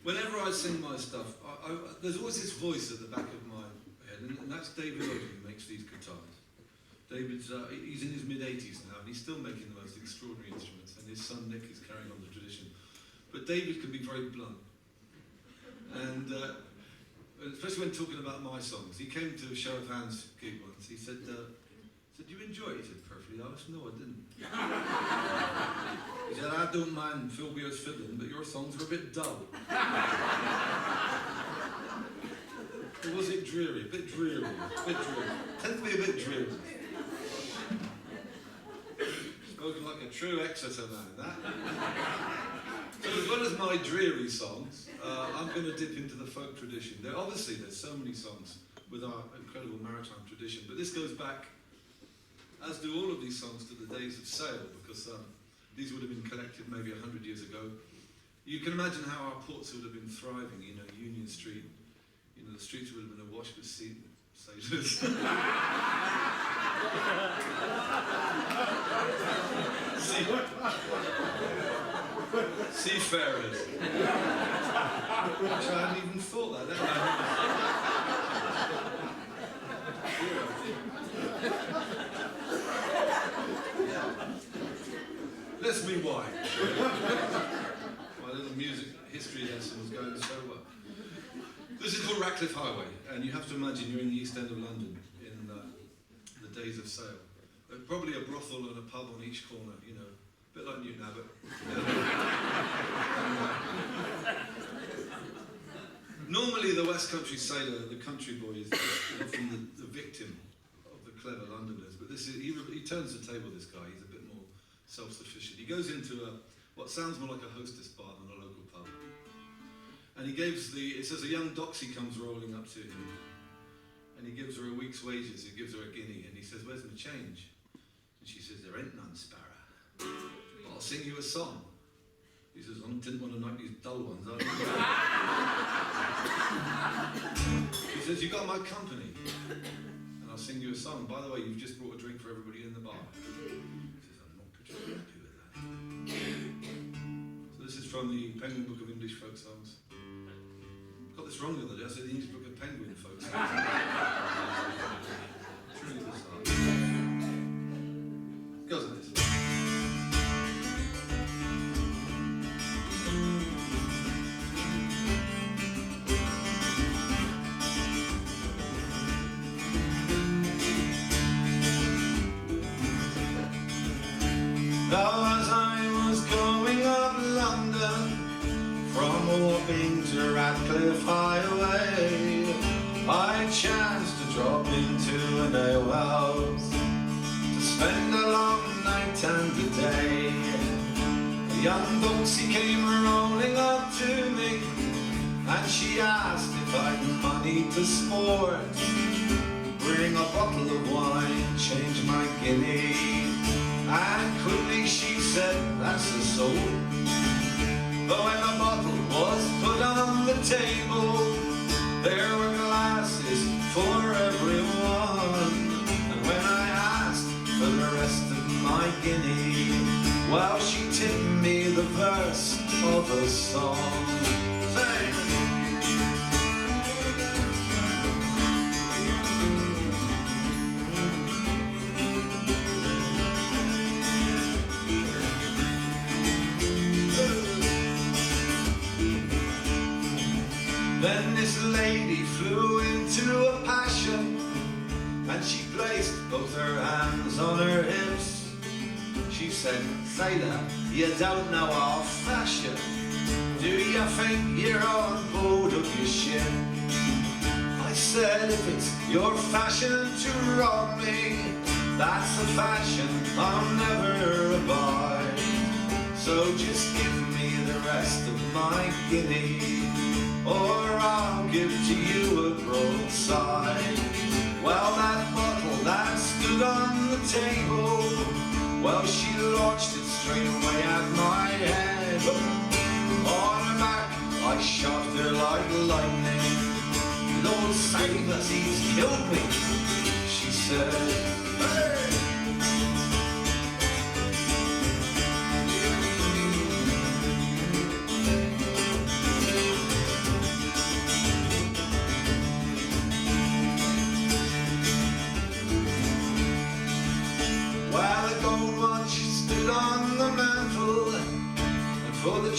Whenever I sing my stuff, there's always this voice at the back of my head, and that's David Oakley who makes these guitars. David's, he's in his mid-80s now, and he's still making the most extraordinary instruments, and his son Nick is carrying on the tradition. But David can be very blunt. And especially when talking about my songs. He came to a Show of Hands gig once. He said, "Do you enjoy it?" He said, "Perfectly honest, no, I didn't." He said, "I don't mind Phil Beer's fiddling, but your songs were a bit dull." Or was it dreary? A bit dreary. Tends to be a bit dreary. Spoken like a true Exeter man, that. So as well as my dreary songs, I'm going to dip into the folk tradition. There's so many songs with our incredible maritime tradition, but this goes back, as do all of these songs, to the days of sail, because these would have been collected maybe 100 years ago. You can imagine how our ports would have been thriving, Union Street. The streets would have been awash with sailors. Seafarers. Actually, I hadn't even thought that. Let's rewind. My little music history lesson was going so well. This is called Ratcliffe Highway, and you have to imagine you're in the East End of London in the days of sail. Probably a brothel and a pub on each corner, a bit like Newton Abbot. Normally the West Country sailor, the country boy, is often the victim of the clever Londoners, but he turns the table, this guy. He's a bit more self-sufficient. He goes into what sounds more like a hostess bar than a local pub. And it says a young doxy comes rolling up to him, and he gives her a week's wages, he gives her a guinea, and he says, "Where's my change?" And she says, "There ain't none, Sparrow. I'll sing you a song." He says, "I didn't want to knock these dull ones out." He says, "You got my company, and I'll sing you a song. By the way, you've just brought a drink for everybody in the bar." He says, "I'm not particularly happy with that." So this is from the Penguin Book of English Folk Songs. Got this wrong the other day. I said the English Book of Penguin Folk Songs. Truly bizarre. Goes like this. Now as I was going up London, from Wapping to Ratcliffe Highway, I chanced to drop into an alehouse to spend a long night and a day. A young doxy came rolling up to me, and she asked if I'd money to sport. Bring a bottle of wine, change my guinea. And quickly she said, "That's the soul." But when the bottle was put on the table, there were glasses for everyone. And when I asked for the rest of my guinea, well, she tipped me the verse of a song. Say, then this lady flew into a passion, and she placed both her hands on her hips. She said, "Sailor, you don't know our fashion. Do you think you're on board of your ship?" I said, "If it's your fashion to rob me, that's a fashion I'll never abide. So just give me the rest of my guinea, or I'll give to you a broadside." Well, that bottle that stood on the table, well, she launched it straight away at my head. On her back, I shot her like lightning. "Lord save us, he's killed me," she said. Hey!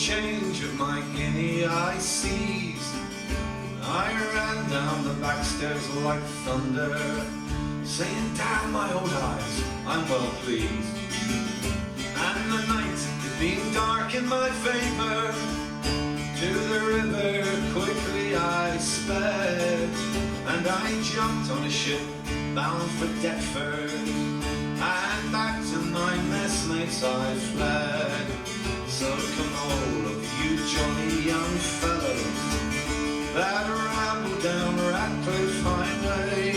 change of my guinea I seized. I ran down the back stairs like thunder, saying, damn my old eyes, I'm well pleased. And the night had been dark in my favour, to the river quickly I sped, and I jumped on a ship bound for Deptford, and back to my messmates I fled. So come all of you jolly young fellows that ramble down Ratcliffe highway,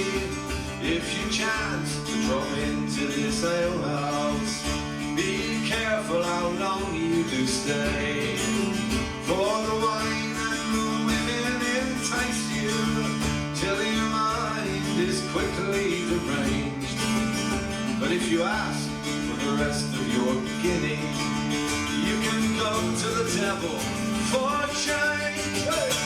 if you chance to drop into this alehouse, be careful how long you do stay, for the wine and the women entice you till your mind is quickly deranged. But if you ask for the rest of your guinea, you can go to the devil for change. Hey!